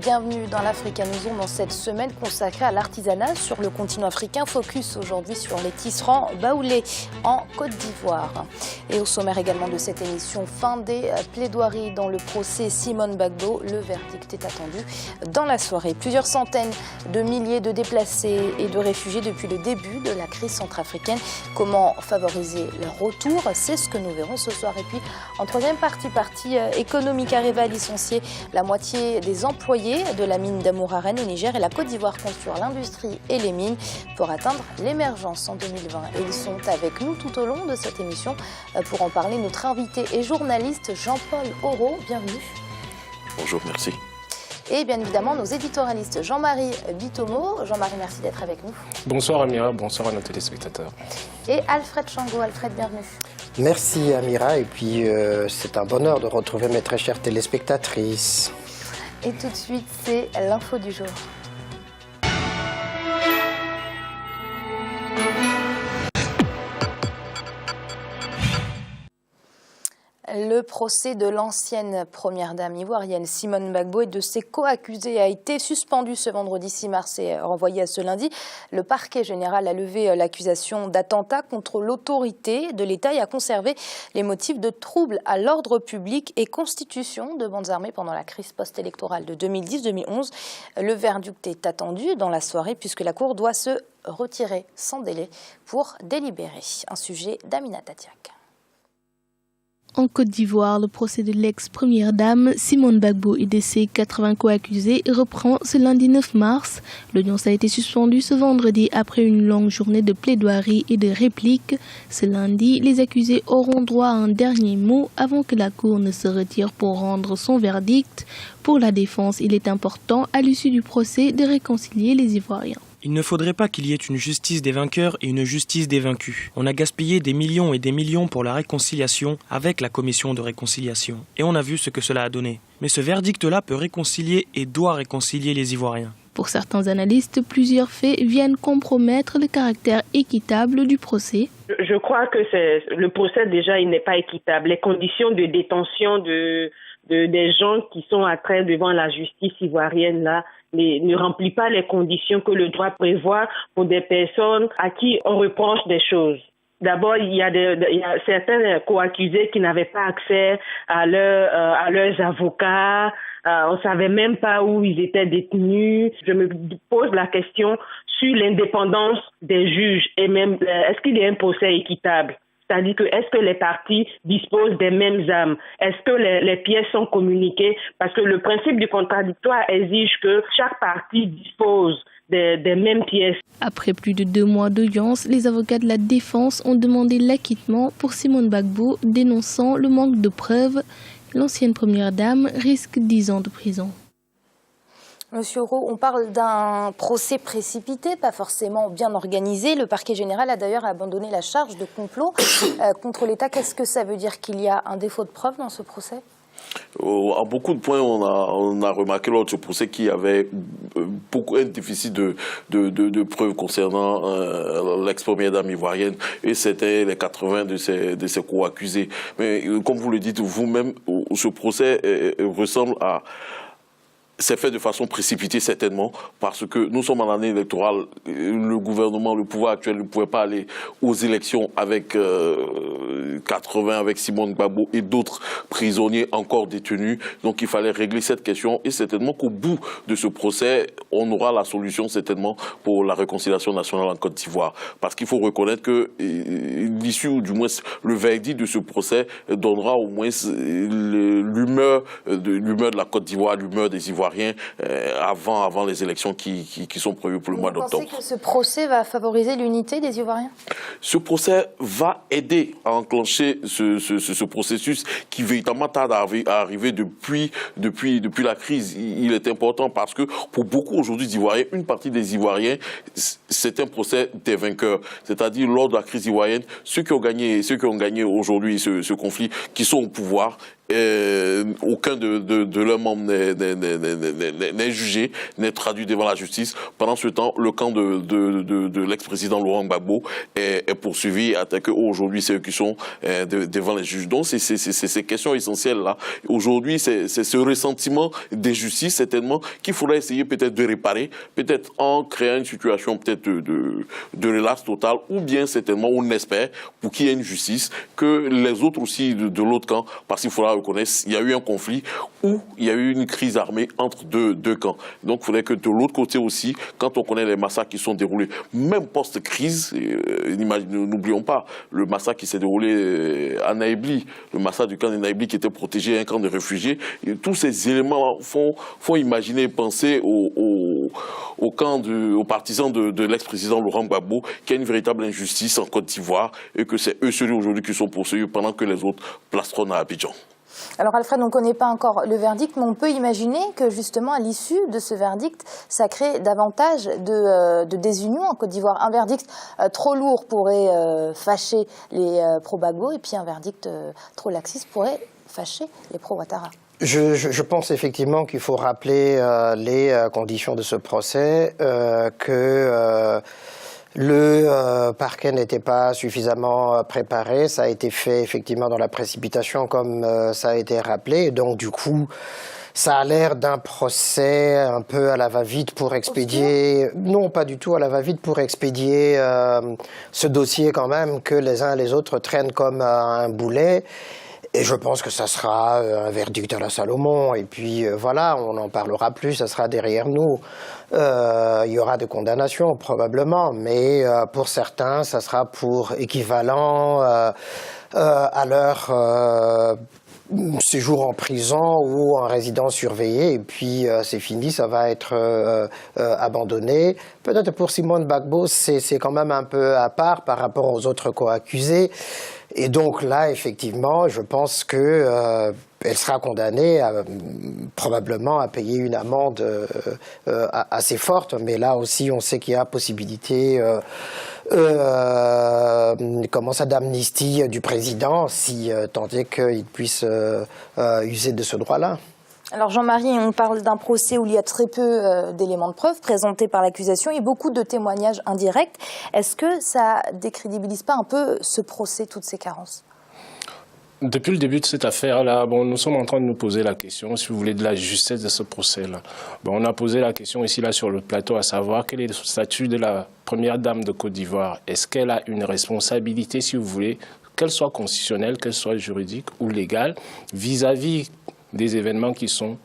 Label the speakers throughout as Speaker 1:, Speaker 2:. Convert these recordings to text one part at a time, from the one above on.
Speaker 1: bienvenue dans l'Africa Newsroom dans cette semaine consacrée à l'artisanat sur le continent africain. Focus aujourd'hui sur les tisserands baoulés en Côte d'Ivoire. Et au sommaire également de cette émission, fin des plaidoiries dans le procès Simone Gbagbo. Le verdict est attendu dans la soirée. Plusieurs centaines de milliers de déplacés et de réfugiés depuis le début de la crise centrafricaine. Comment favoriser leur retour? C'est ce que nous verrons ce soir. Et puis en troisième partie économique, Areva a licencié la moitié des employés de la mine d'Amouraren au Niger et la Côte d'Ivoire compte sur l'industrie et les mines pour atteindre l'émergence en 2020. Et ils sont avec nous tout au long de cette émission pour en parler. Notre invité et journaliste Jean-Paul Auro, bienvenue.
Speaker 2: Bonjour, merci.
Speaker 1: Et bien évidemment nos éditorialistes Jean-Marie Bitomo. Jean-Marie, merci d'être avec nous.
Speaker 3: Bonsoir Amira, bonsoir à nos téléspectateurs.
Speaker 1: Et Alfred Chango. Alfred, bienvenue.
Speaker 4: Merci Amira, et puis c'est un bonheur de retrouver mes très chères téléspectatrices.
Speaker 1: Et tout de suite, c'est l'info du jour. Le procès de l'ancienne première dame ivoirienne Simone Gbagbo et de ses co-accusés a été suspendu ce vendredi 6 mars et renvoyé à ce lundi. Le parquet général a levé l'accusation d'attentat contre l'autorité de l'État et a conservé les motifs de troubles à l'ordre public et constitution de bandes armées pendant la crise post-électorale de 2010-2011. Le verdict est attendu dans la soirée puisque la Cour doit se retirer sans délai pour délibérer. Un sujet d'Amina Tatiak.
Speaker 5: En Côte d'Ivoire, le procès de l'ex-première dame Simone Gbagbo et de ses 80 co-accusés reprend ce lundi 9 mars. L'audience a été suspendue ce vendredi après une longue journée de plaidoirie et de répliques. Ce lundi, les accusés auront droit à un dernier mot avant que la Cour ne se retire pour rendre son verdict. Pour la défense, il est important, à l'issue du procès, de réconcilier les Ivoiriens.
Speaker 6: Il ne faudrait pas qu'il y ait une justice des vainqueurs et une justice des vaincus. On a gaspillé des millions et des millions pour la réconciliation avec la commission de réconciliation. Et on a vu ce que cela a donné. Mais ce verdict-là peut réconcilier et doit réconcilier les Ivoiriens.
Speaker 5: Pour certains analystes, plusieurs faits viennent compromettre le caractère équitable du procès.
Speaker 7: Je crois que le procès, déjà, il n'est pas équitable. Les conditions de détention des gens qui sont attraits devant la justice ivoirienne, là, ne remplit pas les conditions que le droit prévoit pour des personnes à qui on reproche des choses. D'abord, il y a certains co-accusés qui n'avaient pas accès à leurs avocats. On savait même pas où ils étaient détenus. Je me pose la question sur l'indépendance des juges et même est-ce qu'il y a un procès équitable? C'est-à-dire que est-ce que les parties disposent des mêmes armes? Est-ce que les pièces sont communiquées? Parce que le principe du contradictoire exige que chaque partie dispose des mêmes pièces.
Speaker 5: Après plus de 2 mois d'audience, les avocats de la défense ont demandé l'acquittement pour Simone Gbagbo, dénonçant le manque de preuves. L'ancienne première dame risque 10 ans de prison.
Speaker 1: Monsieur Auro, on parle d'un procès précipité, pas forcément bien organisé. Le parquet général a d'ailleurs abandonné la charge de complot contre l'État. Qu'est-ce que ça veut dire qu'il y a un défaut de preuve dans ce procès?
Speaker 2: À beaucoup de points, on a remarqué lors de ce procès qu'il y avait un déficit de preuves concernant l'ex-première dame ivoirienne et c'était les 80 de ses co-accusés. Mais comme vous le dites vous-même, ce procès ressemble à... C'est fait de façon précipitée certainement parce que nous sommes en année électorale. Le gouvernement, le pouvoir actuel ne pouvait pas aller aux élections avec 80, avec Simone Gbagbo et d'autres prisonniers encore détenus. Donc il fallait régler cette question et certainement qu'au bout de ce procès, on aura la solution certainement pour la réconciliation nationale en Côte d'Ivoire. Parce qu'il faut reconnaître que l'issue, ou du moins le verdict de ce procès donnera au moins l'humeur de la Côte d'Ivoire, l'humeur des Ivoiriens avant les élections qui sont prévues pour le mois d'octobre.
Speaker 1: Vous pensez que ce procès va favoriser l'unité des Ivoiriens?
Speaker 2: Ce procès va aider à enclencher ce processus qui véritablement tarde à arriver depuis la crise. Il est important parce que pour beaucoup aujourd'hui d'Ivoiriens, une partie des Ivoiriens, c'est un procès des vainqueurs. C'est-à-dire lors de la crise ivoirienne, ceux qui ont gagné aujourd'hui ce conflit, qui sont au pouvoir, aucun de leurs membres n'est jugé, n'est traduit devant la justice. Pendant ce temps, le camp de l'ex-président Laurent Gbagbo est poursuivi et attaqué. Aujourd'hui, c'est eux qui sont devant les juges. Donc, c'est ces questions essentielles-là. Aujourd'hui, c'est ce ressentiment d'injustice, certainement, qu'il faudrait essayer peut-être de réparer, peut-être en créant une situation peut-être de relâche totale, ou bien certainement, on espère, pour qu'il y ait une justice, que les autres aussi de l'autre camp, parce qu'il faudra reconnaître, il y a eu un conflit où il y a eu une crise armée entre deux camps. Donc, il faudrait que de l'autre côté aussi, quand on connaît les massacres qui sont déroulés, même post-crise, n'oublions pas le massacre qui s'est déroulé à Naïbli, le massacre du camp de Naïbli qui était protégé, un camp de réfugiés, et tous ces éléments font imaginer et penser aux partisans de l'ex-président Laurent Gbagbo qu'il y a une véritable injustice en Côte d'Ivoire et que c'est eux ceux aujourd'hui qui sont poursuivis pendant que les autres placeront à Abidjan.
Speaker 1: Alors Alfred, on ne connaît pas encore le verdict, mais on peut imaginer que justement à l'issue de ce verdict, ça crée davantage de désunion en Côte d'Ivoire. Un verdict trop lourd pourrait fâcher les pro-Gbagbo et puis un verdict trop laxiste pourrait fâcher les pro-Ouattara.
Speaker 4: Je pense effectivement qu'il faut rappeler les conditions de ce procès, que le parquet n'était pas suffisamment préparé. Ça a été fait effectivement dans la précipitation, comme ça a été rappelé. Et donc du coup, ça a l'air d'un procès un peu à la va-vite pour expédier... Non, pas du tout à la va-vite pour expédier ce dossier quand même que les uns et les autres traînent comme un boulet. Et je pense que ça sera un verdict à la Salomon. Et puis voilà, on n'en parlera plus, ça sera derrière nous. Il y aura des condamnations probablement, mais pour certains, ça sera pour équivalent à leur séjour en prison ou en résidence surveillée. Et puis c'est fini, ça va être abandonné. Peut-être pour Simone Gbagbo, c'est quand même un peu à part par rapport aux autres co-accusés. Et donc là, effectivement, je pense que elle sera condamnée probablement à payer une amende assez forte. Mais là aussi, on sait qu'il y a possibilité d'amnistie du président, si tant est qu'il puisse user de ce droit-là.
Speaker 1: Alors Jean-Marie, on parle d'un procès où il y a très peu d'éléments de preuve présentés par l'accusation et beaucoup de témoignages indirects. Est-ce que ça décrédibilise pas un peu ce procès, toutes ces carences ?
Speaker 3: Depuis le début de cette affaire-là, nous sommes en train de nous poser la question, si vous voulez, de la justesse de ce procès-là. On a posé la question ici, là, sur le plateau, à savoir quel est le statut de la première dame de Côte d'Ivoire. Est-ce qu'elle a une responsabilité, si vous voulez, qu'elle soit constitutionnelle, qu'elle soit juridique ou légale, vis-à-vis des événements qui sont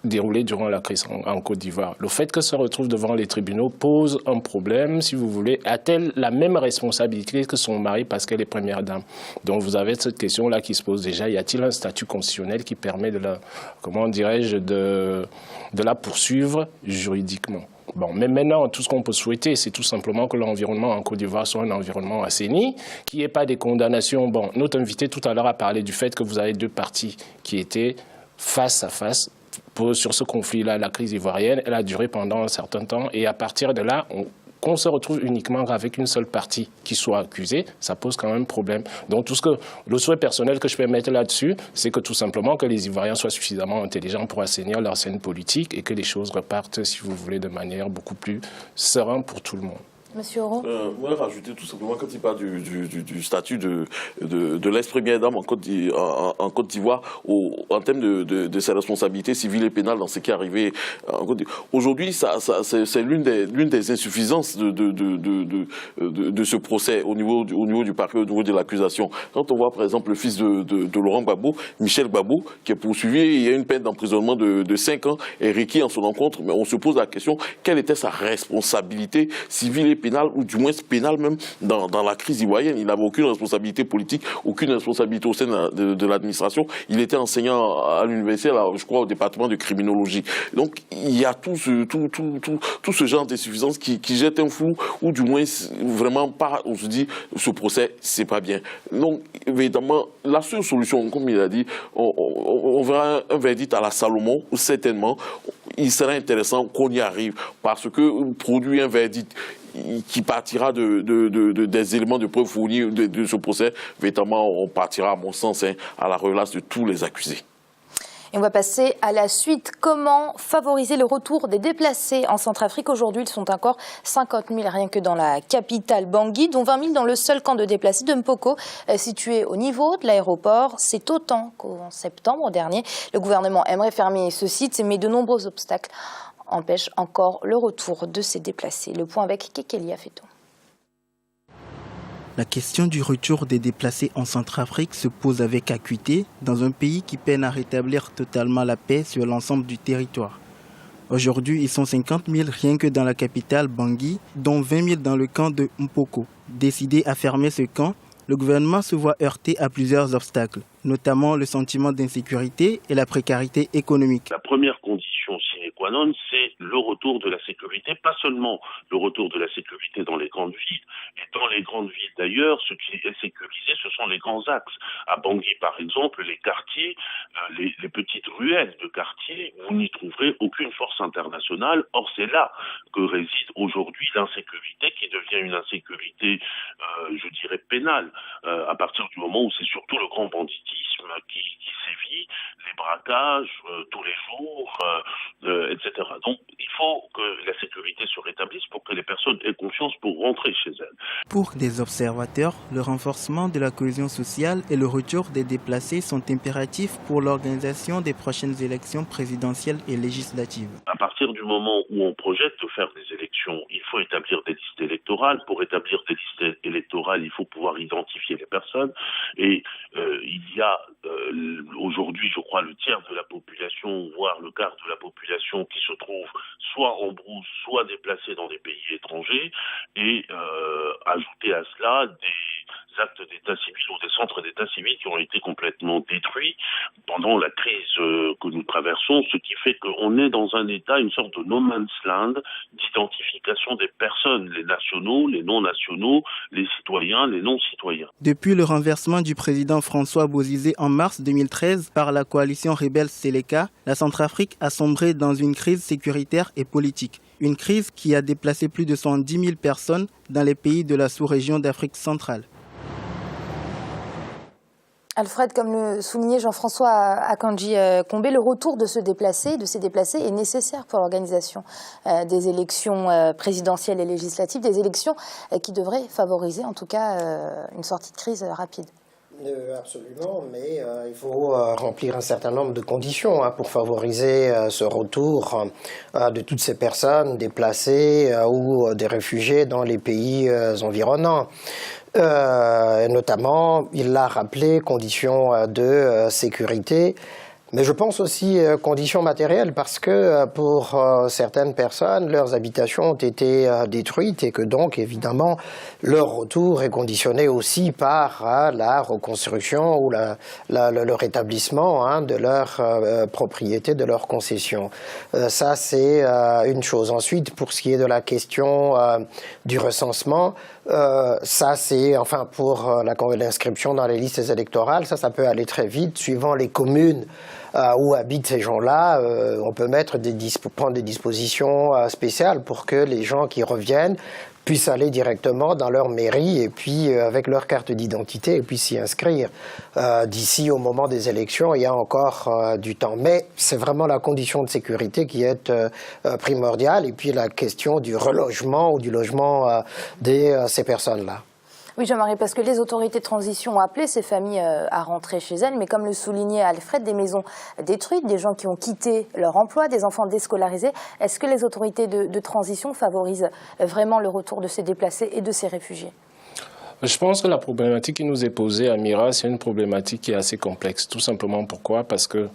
Speaker 3: déroulés durant la crise en Côte d'Ivoire. Le fait qu'elle se retrouve devant les tribunaux pose un problème, si vous voulez. A-t-elle la même responsabilité que son mari parce qu'elle est première dame? Donc vous avez cette question-là qui se pose déjà. Y a-t-il un statut constitutionnel qui permet de la, comment dirais-je, de la poursuivre juridiquement? Mais maintenant, tout ce qu'on peut souhaiter, c'est tout simplement que l'environnement en Côte d'Ivoire soit un environnement assaini, qu'il n'y ait pas des condamnations. Notre invité tout à l'heure a parlé du fait que vous avez deux parties qui étaient face à face sur ce conflit-là. La crise ivoirienne, elle a duré pendant un certain temps et à partir de là, qu'on se retrouve uniquement avec une seule partie qui soit accusée, ça pose quand même problème. Donc tout le souhait personnel que je peux mettre là-dessus, c'est que tout simplement que les Ivoiriens soient suffisamment intelligents pour assainir leur scène politique et que les choses repartent, si vous voulez, de manière beaucoup plus sereine pour tout le monde.
Speaker 1: Monsieur Oro.
Speaker 2: Moi, rajouter tout simplement quand il parle du statut de l'ex-première dame en Côte d'Ivoire en termes de ses responsabilités civiles et pénales dans ce qui est arrivé en Côte d'Ivoire. Aujourd'hui, c'est l'une des insuffisances de ce procès au niveau du parquet, au niveau de l'accusation. Quand on voit par exemple le fils de Laurent Gbagbo, Michel Gbagbo, qui est poursuivi, il y a une peine d'emprisonnement de 5 ans et requis en son encontre, mais on se pose la question, quelle était sa responsabilité civile et pénale, ou du moins pénale même, dans la crise ivoirienne. Il n'avait aucune responsabilité politique, aucune responsabilité au sein de l'administration. Il était enseignant à l'université, je crois, au département de criminologie. Donc, il y a tout ce genre d'insuffisance qui jette un flou, ou du moins, vraiment, on se dit, ce procès, c'est pas bien. Donc, évidemment, la seule solution, comme il a dit, on verra un verdict à la Salomon, certainement. il serait intéressant qu'on y arrive, parce que produire un verdict qui partira des éléments de preuve fournis de ce procès, véritablement, on partira, à mon sens, à la relâche de tous les accusés.
Speaker 1: Et on va passer à la suite. Comment favoriser le retour des déplacés en Centrafrique? Aujourd'hui, ils sont encore 50 000 rien que dans la capitale Bangui, dont 20 000 dans le seul camp de déplacés de Mpoko, situé au niveau de l'aéroport. C'est autant qu'en septembre dernier. Le gouvernement aimerait fermer ce site, mais de nombreux obstacles empêchent encore le retour de ces déplacés. Le point avec Kekeli Afeto.
Speaker 8: La question du retour des déplacés en Centrafrique se pose avec acuité dans un pays qui peine à rétablir totalement la paix sur l'ensemble du territoire. Aujourd'hui, ils sont 50 000 rien que dans la capitale Bangui, dont 20 000 dans le camp de Mpoko. Décidé à fermer ce camp, le gouvernement se voit heurté à plusieurs obstacles, notamment le sentiment d'insécurité et la précarité économique.
Speaker 9: La première condition sine qua non, c'est le retour de la sécurité, pas seulement le retour de la sécurité dans les grandes villes. Et dans les grandes villes d'ailleurs, ce qui est sécurisé, ce sont les grands axes. À Bangui, par exemple, les quartiers, les petites ruelles de quartiers, vous n'y trouverez aucune force internationale. Or, c'est là que réside aujourd'hui l'insécurité, qui devient une insécurité, je dirais, pénale, à partir du moment où c'est surtout le grand banditisme qui sévit, les braquages tous les jours, etc. Donc, il faut que la sécurité se rétablisse pour que les personnes aient confiance pour rentrer chez elles.
Speaker 8: Pour des observateurs, le renforcement de la cohésion sociale et le retour des déplacés sont impératifs pour l'organisation des prochaines élections présidentielles et législatives.
Speaker 9: À partir du moment où on projette de faire des élections, il faut établir des listes électorales. Pour établir des listes électorales, il faut pouvoir identifier les personnes. Et il y a aujourd'hui, je crois, le tiers de la population, voire le quart de la population qui se trouve soit en brousse, soit déplacée dans des pays étrangers. Et ajouter à cela des actes d'état civil ou des centres d'état civil qui ont été complètement détruits pendant la crise que nous traversons, ce qui fait qu'on est dans un état, une sorte de no man's land d'identification des personnes, les nationaux, les non-nationaux, les citoyens, les non-citoyens.
Speaker 8: Depuis le renversement du président François Bozizé en mars 2013 par la coalition rebelle Seleka, la Centrafrique a sombré dans une crise sécuritaire et politique. Une crise qui a déplacé plus de 110 000 personnes dans les pays de la sous-région d'Afrique centrale.
Speaker 1: Alfred, comme le soulignait Jean-François Akanji Combé, le retour de ces déplacés est nécessaire pour l'organisation des élections présidentielles et législatives, des élections qui devraient favoriser en tout cas une sortie de crise rapide.
Speaker 4: Absolument, mais il faut remplir un certain nombre de conditions pour favoriser ce retour de toutes ces personnes déplacées ou des réfugiés dans les pays environnants. Notamment, il l'a rappelé, conditions de sécurité, mais je pense aussi conditions matérielles, parce que pour certaines personnes, leurs habitations ont été détruites et que donc, évidemment, leur retour est conditionné aussi par la reconstruction ou le rétablissement de leur propriété, de leur concession. Ça, c'est une chose. Ensuite, pour ce qui est de la question du recensement, ça c'est, enfin pour l'inscription dans les listes électorales, ça peut aller très vite, suivant les communes où habitent ces gens-là. On peut prendre des dispositions spéciales pour que les gens qui reviennent puissent aller directement dans leur mairie et puis avec leur carte d'identité et puis s'y inscrire. D'ici au moment des élections, il y a encore du temps. Mais c'est vraiment la condition de sécurité qui est primordiale, et puis la question du relogement ou du logement de ces personnes-là.
Speaker 1: Oui, Jean-Marie, parce que les autorités de transition ont appelé ces familles à rentrer chez elles, mais comme le soulignait Alfred, des maisons détruites, des gens qui ont quitté leur emploi, des enfants déscolarisés. Est-ce que les autorités de transition favorisent vraiment le retour de ces déplacés et de ces réfugiés ?
Speaker 3: Je pense que la problématique qui nous est posée à Mira, c'est une problématique qui est assez complexe. Tout simplement pourquoi ? Parce que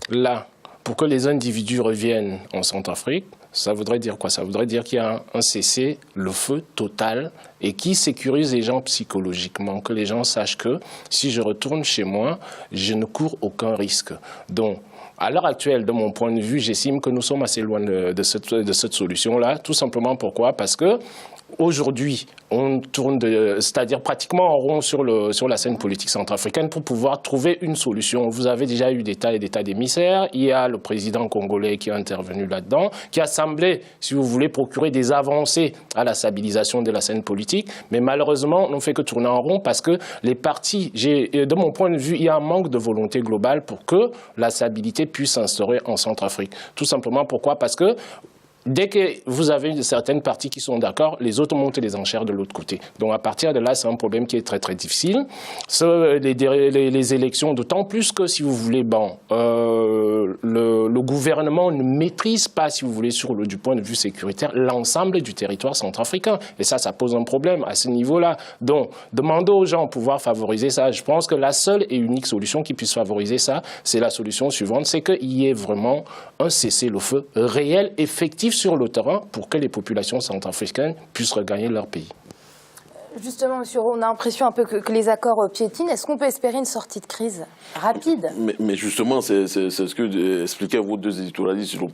Speaker 3: là, pour que les individus reviennent en Centrafrique, ça voudrait dire quoi? Ça voudrait dire qu'il y a un cessez-le-feu total et qui sécurise les gens psychologiquement, que les gens sachent que si je retourne chez moi, je ne cours aucun risque. Donc, à l'heure actuelle, de mon point de vue, j'estime que nous sommes assez loin de cette solution-là. Tout simplement pourquoi? Parce que aujourd'hui, on tourne, c'est-à-dire pratiquement en rond sur la scène politique centrafricaine pour pouvoir trouver une solution. Vous avez déjà eu des tas et des tas d'émissaires. Il y a le président congolais qui est intervenu là-dedans, qui a semblé, si vous voulez, procurer des avancées à la stabilisation de la scène politique. Mais malheureusement, on ne fait que tourner en rond parce que les partis, de mon point de vue, il y a un manque de volonté globale pour que la stabilité puisse s'instaurer en Centrafrique. Tout simplement pourquoi? Parce que dès que vous avez certaines parties qui sont d'accord, les autres montent les enchères de l'autre côté. Donc à partir de là, c'est un problème qui est très très difficile. Les élections, d'autant plus que si vous voulez, le gouvernement ne maîtrise pas, si vous voulez, du point de vue sécuritaire, l'ensemble du territoire centrafricain. Et ça pose un problème à ce niveau-là. Donc demander aux gens de pouvoir favoriser ça, je pense que la seule et unique solution qui puisse favoriser ça, c'est la solution suivante, c'est qu'il y ait vraiment un cessez-le-feu réel, effectif sur le terrain pour que les populations centrafricaines puissent regagner leur pays.
Speaker 1: Justement, monsieur Roux, on a l'impression un peu que les accords piétinent. Est-ce qu'on peut espérer une sortie de crise rapide?
Speaker 2: Mais justement, c'est ce que expliquaient vos deux éditorialistes, ils l'ont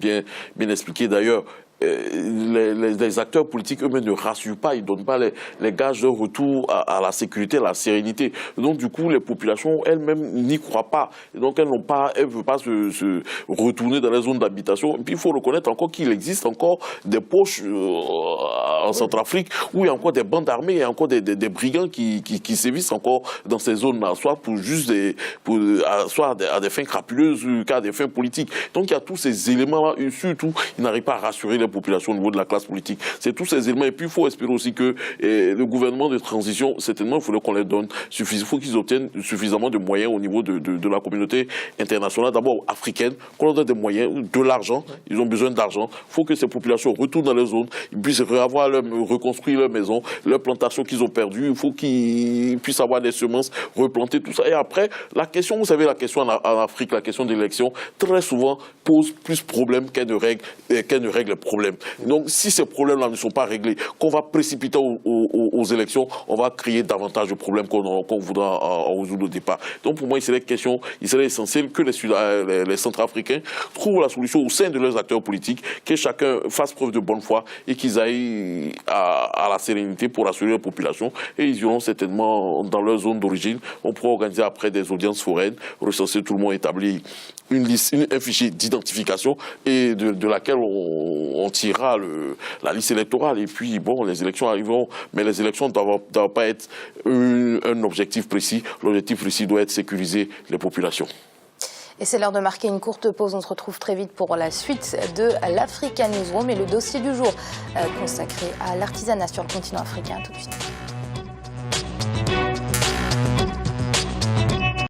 Speaker 2: bien expliqué d'ailleurs. Les acteurs politiques eux-mêmes ne rassurent pas, ils ne donnent pas les gages de retour à la sécurité, à la sérénité. Donc du coup, les populations elles-mêmes n'y croient pas. Et donc elles ne veulent pas se retourner dans les zones d'habitation. Et puis il faut reconnaître encore qu'il existe encore des poches en Centrafrique où il y a encore des bandes armées, il y a encore des brigands qui sévissent encore dans ces zones-là, soit pour soit à des fins crapuleuses, qu'à des fins politiques. Donc il y a tous ces éléments-là, et surtout, ils n'arrivent pas à rassurer les populations au niveau de la classe politique. C'est tous ces éléments. Et puis, il faut espérer aussi que le gouvernement de transition, certainement, il faudrait qu'on les donne il faut qu'ils obtiennent suffisamment de moyens au niveau de la communauté internationale, d'abord africaine, qu'on leur donne des moyens, de l'argent. Ils ont besoin d'argent. Il faut que ces populations retournent dans les zones, ils puissent reconstruire leurs maisons, leurs plantations qu'ils ont perdues. Il faut qu'ils puissent avoir des semences, replanter tout ça. Et après, la question, vous savez, la question en Afrique, la question de l'élection, très souvent pose plus problème qu'elle ne règle le problème. Donc, si ces problèmes-là ne sont pas réglés, qu'on va précipiter aux élections, on va créer davantage de problèmes qu'on voudra en résoudre au départ. Donc, pour moi, il serait essentiel que les Centrafricains trouvent la solution au sein de leurs acteurs politiques, que chacun fasse preuve de bonne foi et qu'ils aillent à la sérénité pour assurer la population. Et ils iront certainement dans leur zone d'origine. On pourra organiser après des audiences foraines, recenser tout le monde, établir un fichier d'identification et de laquelle on tirera la liste électorale. Et puis, bon, les élections arriveront, mais les élections ne doivent pas être un objectif précis. L'objectif précis doit être sécuriser les populations.
Speaker 1: Et c'est l'heure de marquer une courte pause. On se retrouve très vite pour la suite de l'Africa Newsroom et le dossier du jour consacré à l'artisanat sur le continent africain. Tout de suite.